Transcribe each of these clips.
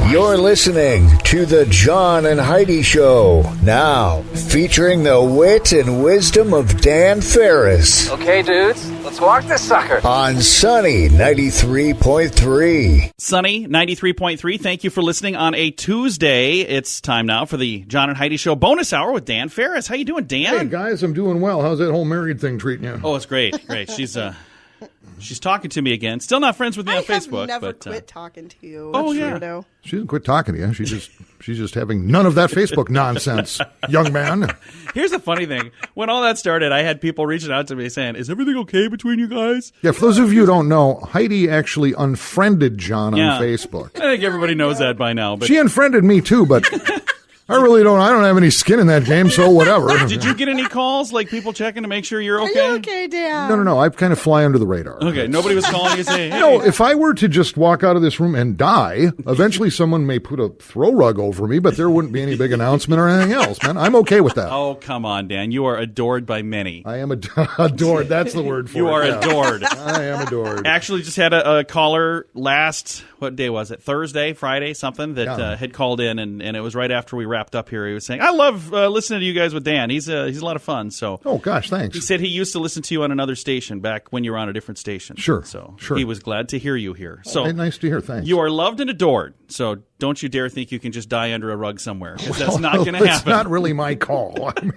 You're listening to the John and Heidi Show, now featuring the wit and wisdom of Dan Farris. Okay, dudes, let's walk this sucker. On Sunny 93.3. Sunny 93.3, thank you for listening on a Tuesday. It's time now for the John and Heidi Show bonus hour with Dan Farris. How you doing, Dan? Hey, guys, I'm doing well. How's that whole married thing treating you? Oh, it's great. Great. She's talking to me again. Still not friends with me on Facebook. I have never but, quit talking to you. Oh, yeah. yeah. She didn't quit talking to you. She's just having none of that Facebook nonsense, young man. Here's the funny thing. When all that started, I had people reaching out to me saying, is everything okay between you guys? Yeah, for those of you who don't know, Heidi actually unfriended John on Facebook. I think everybody knows that by now. But She unfriended me too, but I don't have any skin in that game, so whatever. Did you get any calls, like people checking to make sure you're Are okay? you okay, Dan? No. I kind of fly under the radar. Okay, nobody was calling you saying, hey. No, if I were to just walk out of this room and die, eventually someone may put a throw rug over me, but there wouldn't be any big announcement or anything else, man. I'm okay with that. Oh, come on, Dan. You are adored by many. I am adored. That's the word for it. You are yeah. adored. I am adored. Actually, just had a caller what day was it? Thursday, Friday, something that had called in, and it was right after we wrapped up here. He was saying, I love listening to you guys with Dan. He's a lot of fun. So, oh, gosh, thanks. He said he used to listen to you on another station back when you were on a different station. Sure. So sure. He was glad to hear you here. So hey, nice to hear. Thanks. You are loved and adored. So don't you dare think you can just die under a rug somewhere, because that's not going to happen. It's not really my call. I mean,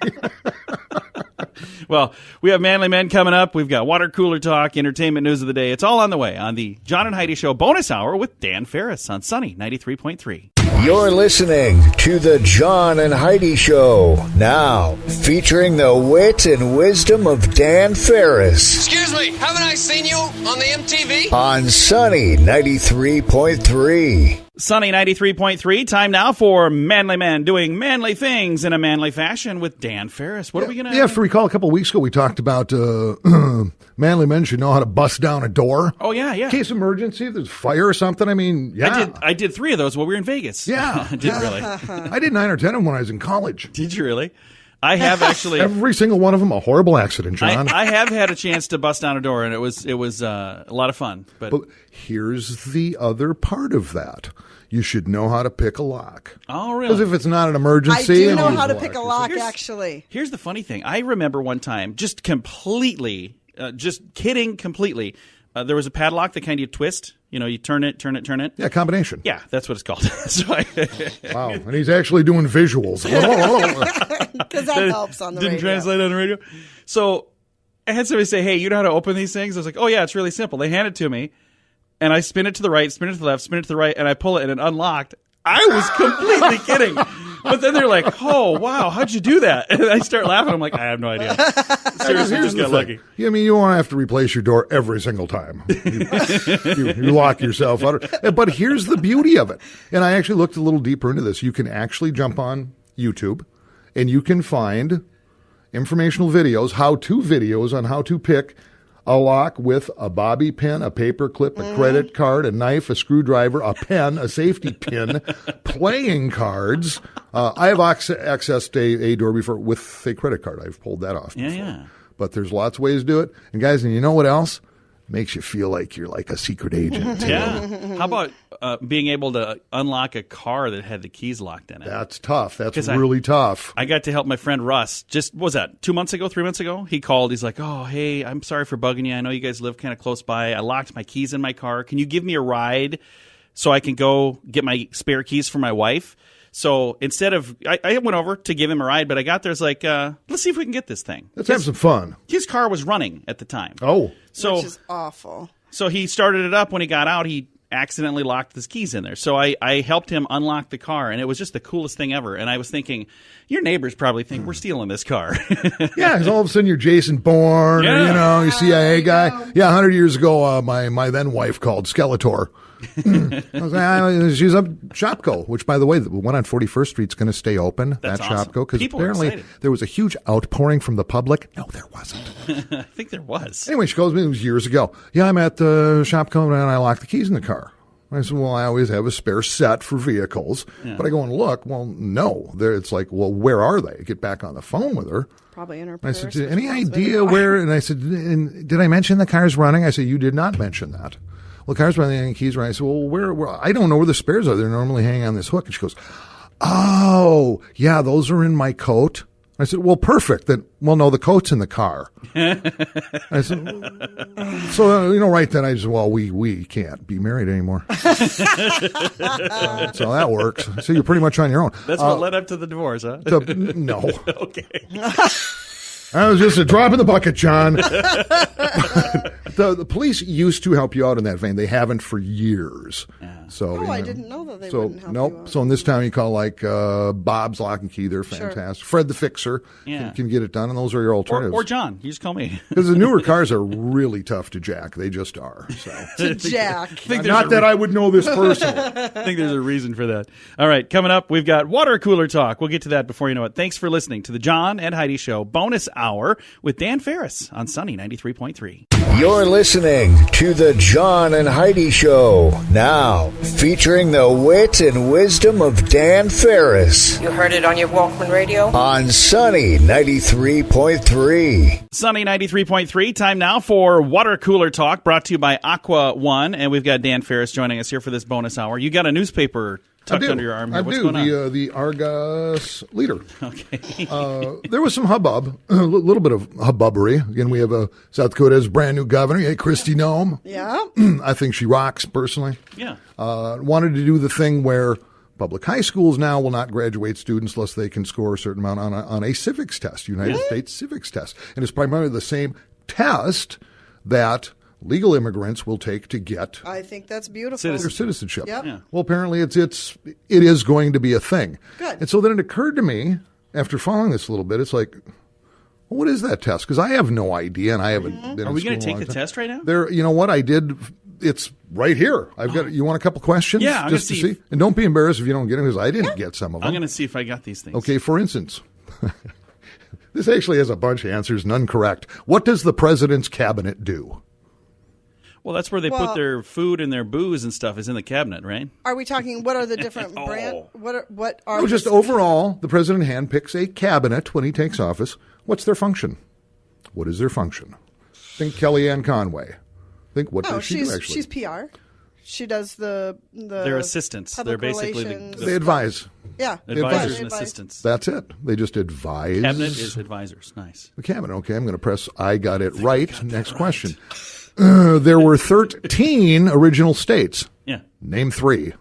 well, we have Manly Men coming up. We've got water cooler talk, entertainment news of the day. It's all on the way on the John and Heidi Show bonus hour with Dan Farris on Sunny 93.3. You're listening to the John and Heidi Show, now featuring the wit and wisdom of Dan Farris. Excuse me, haven't I seen you on the MTV? On Sunny 93.3. Sunny 93.3. Time now for Manly Men doing manly things in a manly fashion with Dan Farris. What are we going to... Yeah, if you recall, a couple of weeks ago, we talked about manly men should know how to bust down a door. Oh, yeah. In case of emergency, if there's fire or something. I mean, yeah. I did 3 of those while we were in Vegas. Yeah. I did really. I did 9 or 10 of them when I was in college. Did you really? I have actually... Every single one of them a horrible accident, John. I have had a chance to bust down a door, and it was a lot of fun. But here's the other part of that. You should know how to pick a lock. Oh, really? Because if it's not an emergency... I do know how to pick a lock, actually. Here's the funny thing. I remember one time, just completely, just kidding completely, there was a padlock that kind of twist. You know, you turn it. Yeah, combination. Yeah, that's what it's called. Wow, and he's actually doing visuals. Because that helps on the radio. Didn't translate on the radio. So I had somebody say, hey, you know how to open these things? I was like, oh, yeah, it's really simple. They hand it to me, and I spin it to the right, spin it to the left, spin it to the right, and I pull it, and it unlocked. I was completely kidding. But then they're like, oh, wow, how'd you do that? And I start laughing. I'm like, I have no idea. Seriously, just got lucky. Yeah, I mean, you won't have to replace your door every single time. You lock yourself out. But here's the beauty of it. And I actually looked a little deeper into this. You can actually jump on YouTube, and you can find informational videos, how-to videos on how to pick a lock with a bobby pin, a paper clip, a credit card, a knife, a screwdriver, a pen, a safety pin, playing cards. I have accessed a door before with a credit card. I've pulled that off before. Yeah. But there's lots of ways to do it. And guys, and you know what else? Makes you feel like you're like a secret agent. Yeah. How about being able to unlock a car that had the keys locked in it? That's tough. That's really tough. I got to help my friend Russ. What was that, 2 months ago, 3 months ago? He called. He's like, oh, hey, I'm sorry for bugging you. I know you guys live kind of close by. I locked my keys in my car. Can you give me a ride so I can go get my spare keys for my wife? So instead of, I went over to give him a ride, but I got there, it's like, let's see if we can get this thing. Let's have some fun. His car was running at the time. Oh. Which is awful. So he started it up. When he got out, he accidentally locked his keys in there. So I helped him unlock the car, and it was just the coolest thing ever. And I was thinking, your neighbors probably think we're stealing this car. Yeah, because all of a sudden you're Jason Bourne, or, your CIA guy. Yeah, 100 years ago, my then wife called Skeletor. I was like, she's up Shopko, which, by the way, the one on 41st Street is going to stay open. That's that awesome. Shopko, because apparently there was a huge outpouring from the public. No, there wasn't. I think there was. Anyway, she calls me. It was years ago. Yeah, I'm at the Shopko and I locked the keys in the car. I said, well, I always have a spare set for vehicles. Yeah. But I go and look. Well, no. It's like, well, where are they? Get back on the phone with her. Probably in her purse. I said, any idea where? And I said, did I mention the car's running? I said, you did not mention that. well, the car's running the keys right. I said, well, where? I don't know where the spares are. They're normally hanging on this hook. And she goes, oh, yeah, those are in my coat. I said, well, perfect. Then, well, no, the coat's in the car. I said, so, right then I said, well, we can't be married anymore. So that works. So you're pretty much on your own. That's what led up to the divorce, huh? No. Okay. I was just a drop in the bucket, John. The police used to help you out in that vein. They haven't for years. Yeah. So I didn't know that they wouldn't help you out. So in this town, you call like Bob's Lock and Key. They're fantastic. Fred the Fixer can get it done, and those are your alternatives. Or John. You just call me. Because the newer cars are really tough to jack. They just are. So. To jack. Not that I would know this personally. I think there's a reason for that. All right, coming up, we've got water cooler talk. We'll get to that before you know it. Thanks for listening to the John and Heidi Show bonus hour with Dan Farris on Sunny 93.3. You're listening to the John and Heidi Show, now featuring the wit and wisdom of Dan Farris You heard it on your Walkman radio? on Sunny 93.3. Sunny 93.3. Time now for water cooler talk, brought to you by Aqua One, and we've got Dan Farris joining us here for this bonus hour. You got a newspaper tucked under your arm here. What's going on? The Argus Leader. Okay. There was some hubbub, a little bit of hubbubbery. Again, we have South Dakota's brand new governor, Kristi Noem. Yeah. I think she rocks, personally. Yeah. Wanted to do the thing where public high schools now will not graduate students unless they can score a certain amount on a civics test, United States civics test. And it's primarily the same test that legal immigrants will take to get I think that's beautiful. their citizenship. Yep. Yeah. Well, apparently it is going to be a thing. Good. And so then it occurred to me, after following this a little bit, it's like, well, what is that test? Because I have no idea, and I haven't been Are in we going to school in a take long the time. test right now? There, you know what? I did. It's right here. I've got. You want a couple questions? Yeah, I'm just to gonna see. see. And don't be embarrassed if you don't get them, because I didn't get some of them. I'm going to see if I got these things. Okay, for instance, this actually has a bunch of answers, none correct. What does the president's cabinet do? Well, that's where they put their food and their booze and stuff is in the cabinet, right? Are we talking? What are the different brand? What are? No, just overall, the president handpicks a cabinet when he takes office. What's their function? What is their function? Think Kellyanne Conway. Think what does she do actually? She's PR. She does the They're assistants. They're public basically relations. They advise. Yeah. advisors and Advise. assistants. That's it. They just advise. Cabinet is advisors. Nice. The cabinet. Okay, I'm going to press I got it right. Next question. There were 13 original states. Yeah. Name 3.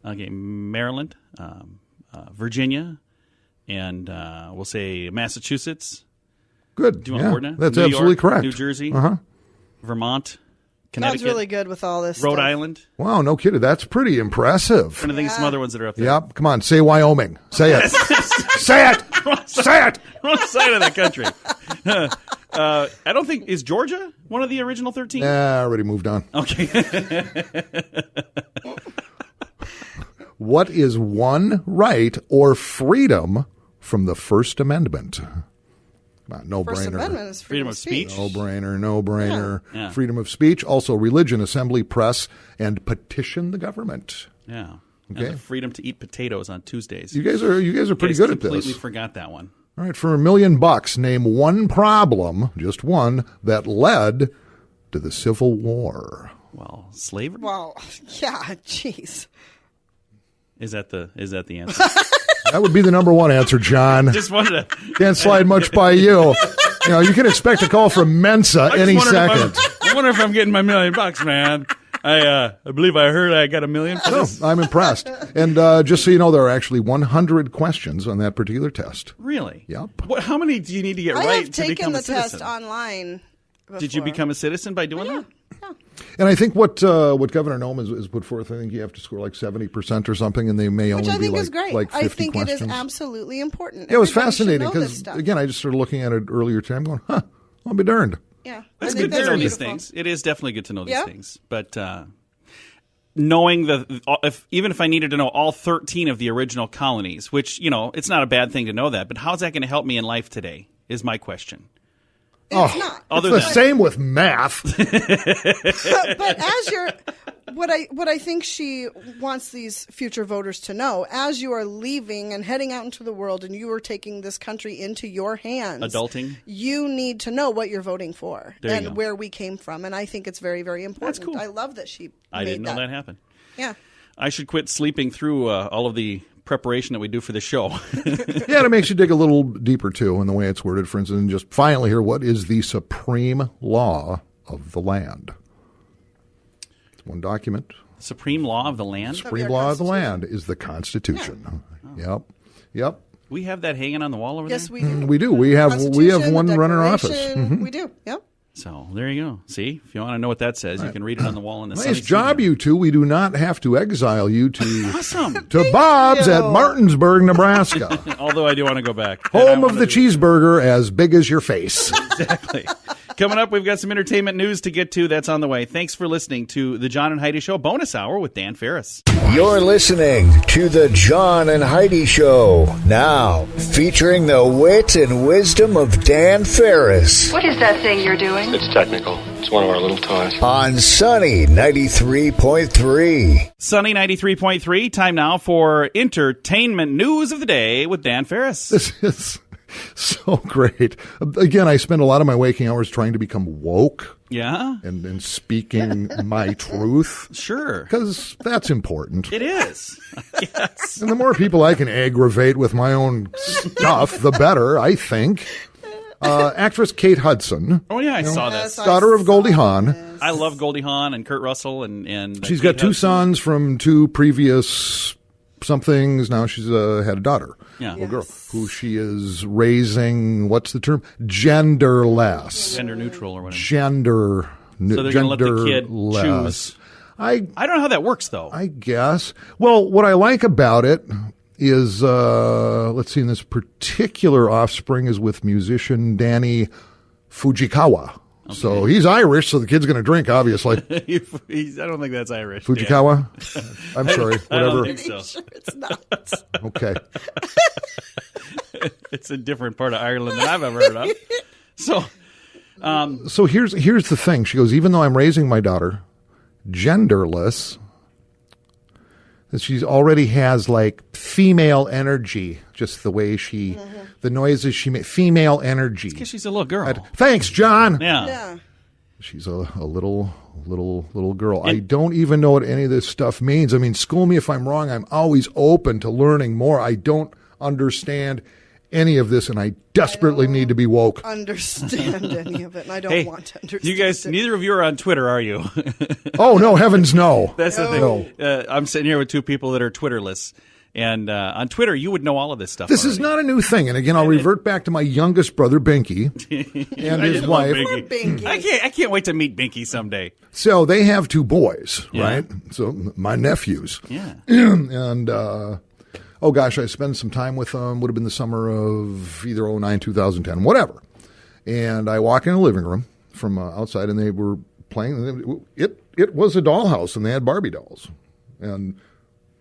Okay, Maryland, Virginia, and we'll say Massachusetts. Good. Do you want more now? That's New absolutely York, correct. New Jersey, Vermont, God's Connecticut, really good with all this. Rhode stuff. Island. Wow, no kidding. That's pretty impressive. Trying to think of some other ones that are up there. Yep. Come on, say Wyoming. Say it. Say it. Say it. Wrong side of the country. I don't think, is Georgia one of the original 13? Nah, I already moved on. Okay. What is one right or freedom from the First Amendment? Come on, no First brainer. Amendment is freedom of speech. No brainer, no brainer. Yeah. Freedom of speech, also religion, assembly, press, and petition the government. Yeah. Okay. And the freedom to eat potatoes on Tuesdays. You guys are pretty Guys good at completely this. forgot that one. All right, for $1 million, name one problem, just one, that led to the Civil War. Well, slavery? Well, yeah, jeez. Is that the answer? That would be the number one answer, John. Just wanted to. Can't slide much by you. You know, you can expect a call from Mensa any second. I wonder if I'm getting my $1 million, man. I believe I heard I got $1 million for No, this. I'm impressed. And just so you know, there are actually 100 questions on that particular test. Really? Yep. How many do you need to get I right have to taken become the a citizen? test online. Did you before. become a citizen by doing that? And I think what Governor Noem has put forth, I think you have to score like 70% or something, and they may Which only I think be is great. like 50 I think questions. it is absolutely important. Yeah, it was Everybody should fascinating know this because, stuff. again, I just started looking at it earlier today. I'm going, I'll be darned. Yeah, It's I think good to that's know these beautiful. things. It is definitely good to know these Yeah. things. But knowing even if I needed to know all 13 of the original colonies, which, it's not a bad thing to know that, but how's that going to help me in life today is my question. It's not. Other It's the than same with math. But as you're, what I think she wants these future voters to know, as you are leaving and heading out into the world, and you are taking this country into your hands, adulting, you need to know what you're voting for There you and go. where we came from. And I think it's very, very important. That's cool. I love that she. I made didn't know that happened. Yeah. I should quit sleeping through all of the preparation that we do for the show. Yeah, and it makes you dig a little deeper, too, in the way it's worded. For instance, and just finally here, what is the supreme law of the land? It's one document. Supreme law of the land. Supreme law of the land is the Constitution. Yeah. Yep. We have that hanging on the wall over Yes, there. we do. We do. We have Constitution, one the running our office. Declaration, We do. Yep. So there you go. See, if you want to know what that says, you can read it on the wall in the Nice sunny job, studio. you two. We do not have to exile you to Awesome. to Bob's you. at Martinsburg, Nebraska, Although I do want to go back. And I home of wanna the do- cheeseburger as big as your face. Exactly. Coming up, we've got some entertainment news to get to. That's on the way. Thanks for listening to the John and Heidi Show bonus hour with Dan Farris. You're listening to the John and Heidi Show. Now, featuring the wit and wisdom of Dan Farris What is that thing you're doing? It's technical. It's one of our little toys. on Sunny 93.3. Sunny 93.3. Time now for entertainment news of the day with Dan Farris. This is so great. Again, I spend a lot of my waking hours trying to become woke Yeah, and speaking my truth sure. because that's important. It is. Yes. And the more people I can aggravate with my own stuff, the better, I think. Actress Kate Hudson, Oh, yeah, I saw that. daughter of Goldie Hawn. I love Goldie Hawn and Kurt Russell. and She's Kate got two Hudson. sons from two previous somethings. Now she's had a daughter, Yeah. a girl, who she is raising, what's the term? Genderless. Gender neutral or whatever. Gender. So they're going to let the kid genderless. choose. I I don't know how that works, though. I guess. Well, what I like about it is, let's see, in this particular offspring is with musician Danny Fujikawa. Okay. So he's Irish, so the kid's going to drink, obviously. I don't think that's Irish. Fujikawa? I'm sorry, I don't whatever. think so. Sure, it's not. Okay. It's a different part of Ireland than I've ever heard of. So, So here's the thing. She goes, even though I'm raising my daughter genderless, that she already has like female energy, just the way she, the noises she makes, female energy. because she's a little girl. Thanks, John. Yeah. Yeah. She's a little girl. I don't even know what any of this stuff means. I mean, school me if I'm wrong. I'm always open to learning more. I don't understand any of this, and I desperately need to be woke. Understand any of it, and I don't Hey, want to understand. you guys, it. neither of you are on Twitter, are you? Oh, no, heavens no. That's the No. thing. I'm sitting here with two people that are Twitterless. And on Twitter, you would know all of this stuff. This is not a new thing. And again, I'll revert back to my youngest brother, Binky, and his love wife. Binky. Binky. I can't wait to meet Binky someday. So they have two boys, Yeah. right? So my nephews. Yeah. And, oh gosh, I spent some time with them. Would have been the summer of either 09, 2010, whatever. And I walk in the living room from outside, and they were playing. It was a dollhouse, and they had Barbie dolls. And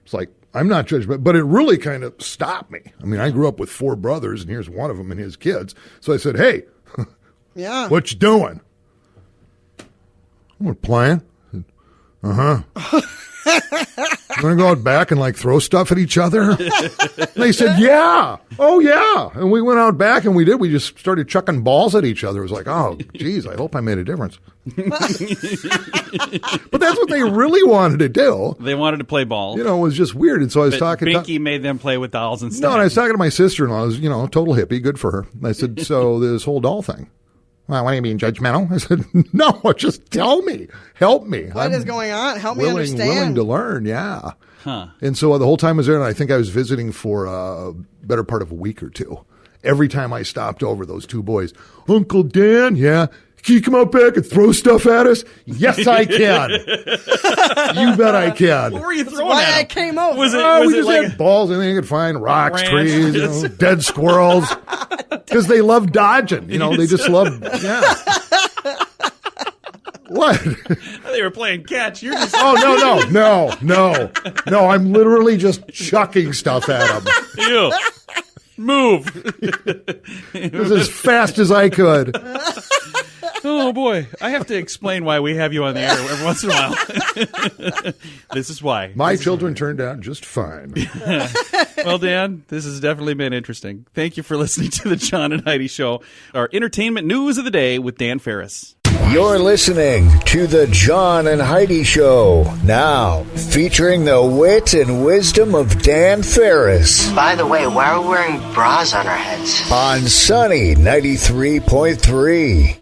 it's like, I'm not judging, but it really kind of stopped me. I mean, I grew up with four brothers, and here's one of them and his kids. So I said, hey, Yeah. what you doing? We're playing. You want to go out back and like throw stuff at each other? And they said, yeah. Oh, yeah. And we went out back and we did. We just started chucking balls at each other. It was like, oh, geez, I hope I made a difference. But that's what they really wanted to do. They wanted to play ball. You know, it was just weird. And so I was but talking Binky made them play with dolls instead. No, and I was talking to my sister-in-law. Who's, total hippie. Good for her. And I said, so this whole doll thing. Well, what do you mean, judgmental? I said, no, just tell me. Help me. What is going on? Help me willing understand. to learn, yeah. Huh. And so the whole time I was there, and I think I was visiting for a better part of a week or two. Every time I stopped over, those two boys, Uncle Dan, yeah, can you come out back and throw stuff at us? Yes, I can. You bet I can. What were you throwing Why at I him? came over. Was it, Oh, was we it just like had balls, anything you could find, rocks, trees, Branches. dead squirrels. Because they love dodging. They just love, yeah. What? they were playing catch? You're just Oh, no. I'm literally just chucking stuff at them. you. Move. It was as fast as I could. Oh, boy. I have to explain why we have you on the air every once in a while. This is why. My children turned out just fine. Well, Dan, this has definitely been interesting. Thank you for listening to the John and Heidi Show, our entertainment news of the day with Dan Farris. You're listening to the John and Heidi Show, now featuring the wit and wisdom of Dan Farris By the way, why are we wearing bras on our heads? on Sunny 93.3.